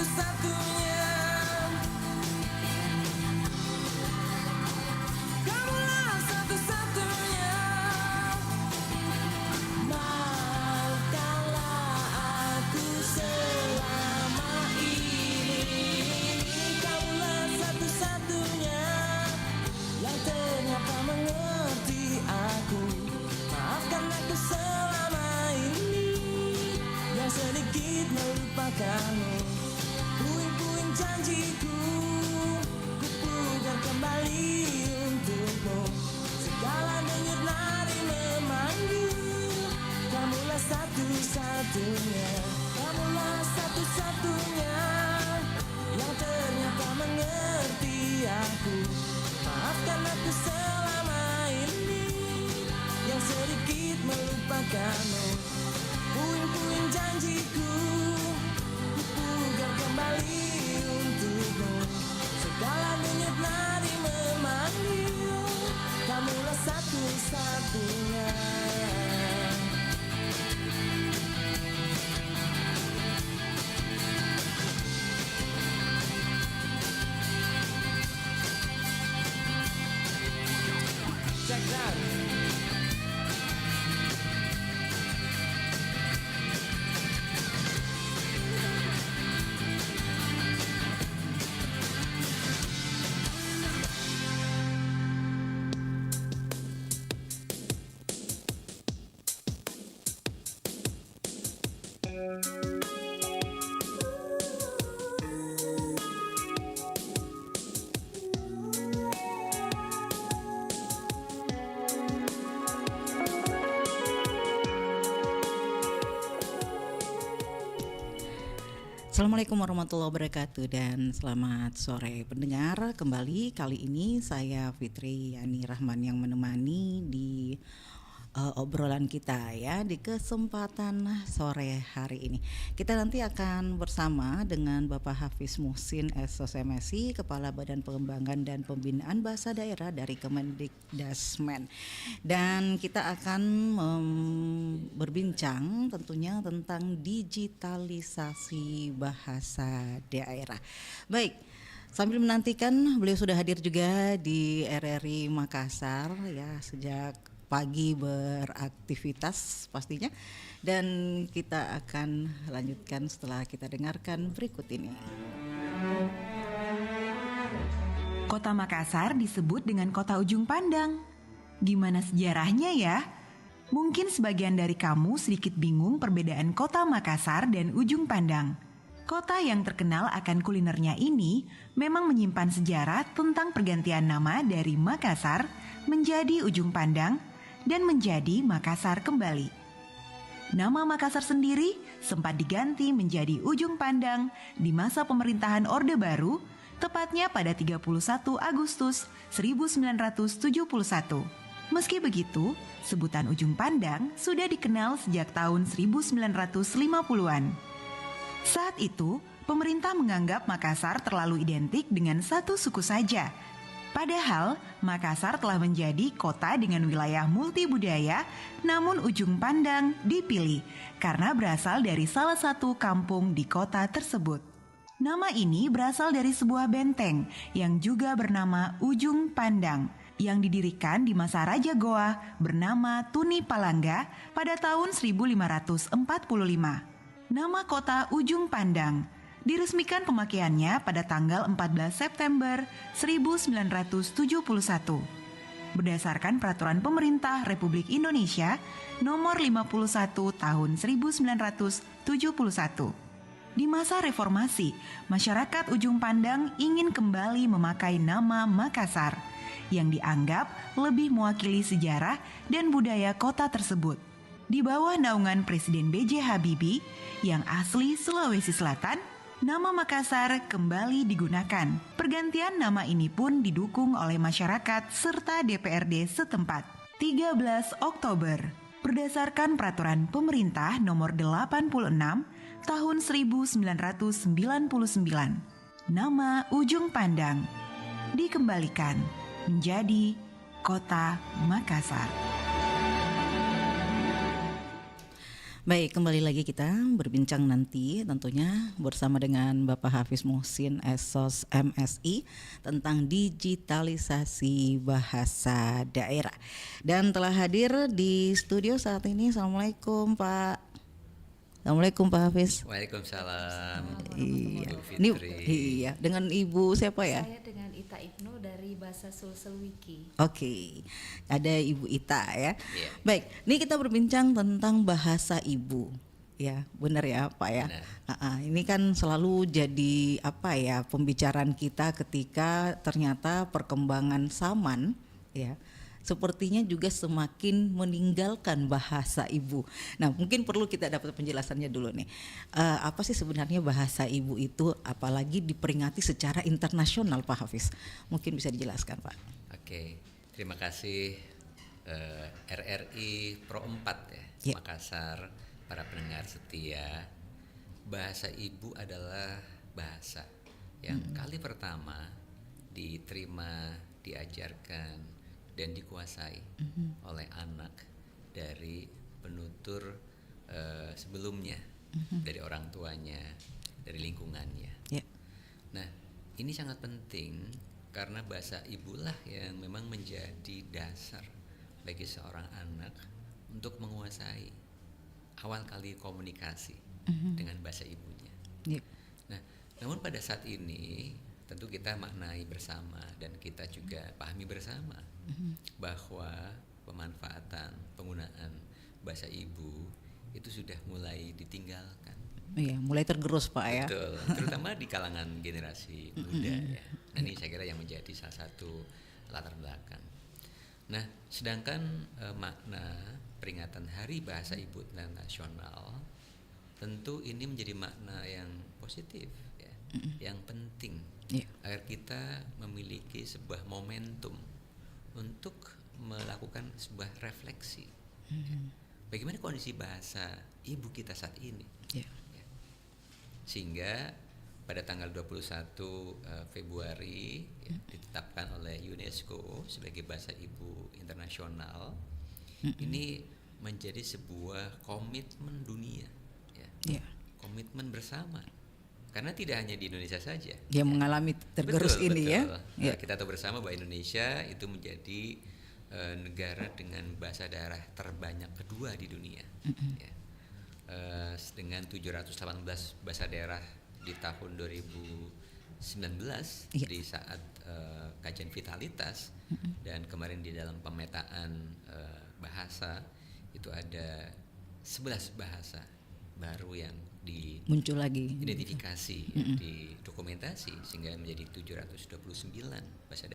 satu-satunya. Kamulah satu-satunya. Maafkanlah aku selama ini. Kamulah satu-satunya yang ternyata mengerti aku. Maafkan aku selama ini yang sedikit melupakanmu. Puing-puing janjiku ku pugar kembali untukmu. Segala denyut nadi memanggil. Kamulah satu-satunya. Kamulah satu-satunya yang ternyata mengerti aku. Maafkan aku selama ini yang sedikit melupakanmu. Puing-puing janjiku ku pugar kembali untukmu. Segala denyut nadi memanggil. Kamulah satu-satunya. Check that. Assalamualaikum warahmatullahi wabarakatuh dan selamat sore pendengar. Kembali kali ini saya Fitri Yani Rahman yang menemani di obrolan kita ya di kesempatan sore hari ini. Kita nanti akan bersama dengan Bapak Hafiz Muhsin SOSMSI, Kepala Badan Pengembangan dan Pembinaan Bahasa Daerah dari Kemendikdasmen. Dan kita akan berbincang tentunya tentang digitalisasi bahasa daerah. Baik, sambil menantikan beliau sudah hadir juga di RRI Makassar ya sejak pagi beraktivitas pastinya, dan kita akan lanjutkan setelah kita dengarkan berikut ini. Kota Makassar disebut dengan kota ujung pandang. Gimana sejarahnya ya? Mungkin sebagian dari kamu sedikit bingung perbedaan kota Makassar dan ujung pandang. Kota yang terkenal akan kulinernya ini memang menyimpan sejarah tentang pergantian nama dari Makassar menjadi ujung pandang dan menjadi Makassar kembali. Nama Makassar sendiri sempat diganti menjadi Ujung Pandang di masa pemerintahan Orde Baru, tepatnya pada 31 Agustus 1971. Meski begitu, sebutan Ujung Pandang sudah dikenal sejak tahun 1950-an. Saat itu, pemerintah menganggap Makassar terlalu identik dengan satu suku saja. Padahal, Makassar telah menjadi kota dengan wilayah multibudaya, namun Ujung Pandang dipilih karena berasal dari salah satu kampung di kota tersebut. Nama ini berasal dari sebuah benteng yang juga bernama Ujung Pandang, yang didirikan di masa Raja Goa bernama Tuni Palangga pada tahun 1545. Nama kota Ujung Pandang diresmikan pemakaiannya pada tanggal 14 September 1971 berdasarkan Peraturan Pemerintah Republik Indonesia Nomor 51 Tahun 1971. Di masa reformasi, masyarakat Ujung Pandang ingin kembali memakai nama Makassar yang dianggap lebih mewakili sejarah dan budaya kota tersebut. Di bawah naungan Presiden B.J. Habibie yang asli Sulawesi Selatan, nama Makassar kembali digunakan. Pergantian nama ini pun didukung oleh masyarakat serta DPRD setempat. 13 Oktober, berdasarkan Peraturan Pemerintah Nomor 86 Tahun 1999, nama Ujung Pandang dikembalikan menjadi Kota Makassar. Baik, kembali lagi kita berbincang nanti tentunya bersama dengan Bapak Hafiz Muhsin Esos MSI tentang digitalisasi bahasa daerah. Dan telah hadir di studio saat ini. Assalamualaikum Pak. Assalamualaikum Pak Hafiz. Waalaikumsalam. Iya. Bu Ini Fitri. iya, dengan Ibu siapa ya? Saya dengan Ita Ibnu dari Bahasa Sulsel Wiki. Oke, ada Ibu Ita ya. Iya. Baik, ini kita berbincang tentang bahasa ibu, ya, benar ya Pak ya. Benar. Ini kan selalu jadi apa ya pembicaraan kita ketika ternyata perkembangan zaman, ya, sepertinya juga semakin meninggalkan bahasa ibu. Nah, mungkin perlu kita dapat penjelasannya dulu nih. Apa sih sebenarnya bahasa ibu itu, apalagi diperingati secara internasional, Pak Hafiz? Mungkin bisa dijelaskan, Pak. Oke, terima kasih RRI Pro 4 ya, Ya. Makassar, para pendengar setia. Bahasa ibu adalah bahasa yang kali pertama diterima, diajarkan, dan dikuasai oleh anak dari penutur sebelumnya, dari orang tuanya, dari lingkungannya. Ya. Nah, ini sangat penting karena bahasa ibulah yang memang menjadi dasar bagi seorang anak untuk menguasai awal kali komunikasi dengan bahasa ibunya. Ya. Nah, namun pada saat ini tentu kita maknai bersama dan kita juga pahami bersama bahwa pemanfaatan penggunaan bahasa ibu itu sudah mulai ditinggalkan. Iya, mulai tergerus Pak ya. Betul, terutama di kalangan generasi muda ya. Nah, ini saya kira yang menjadi salah satu latar belakang. Nah, sedangkan makna peringatan Hari Bahasa Ibu Nasional tentu ini menjadi makna yang positif ya, yang penting Iya. agar kita memiliki sebuah momentum untuk melakukan sebuah refleksi. Bagaimana kondisi bahasa ibu kita saat ini? Iya. Sehingga pada tanggal 21 Februari ya, ditetapkan oleh UNESCO sebagai bahasa ibu internasional. Ini menjadi sebuah komitmen dunia ya. Iya. Komitmen bersama. Karena tidak hanya di Indonesia saja. Yang mengalami tergerus Betul, ini ya. betul. Ya. Kita tahu bersama bahwa Indonesia itu menjadi negara dengan bahasa daerah terbanyak kedua di dunia. Ya. Dengan 718 bahasa daerah di tahun 2019 Iya. di saat kajian vitalitas dan kemarin di dalam pemetaan bahasa itu ada 11 bahasa baru yang Muncul lagi. diidentifikasi, didokumentasi sehingga menjadi 729 bahasa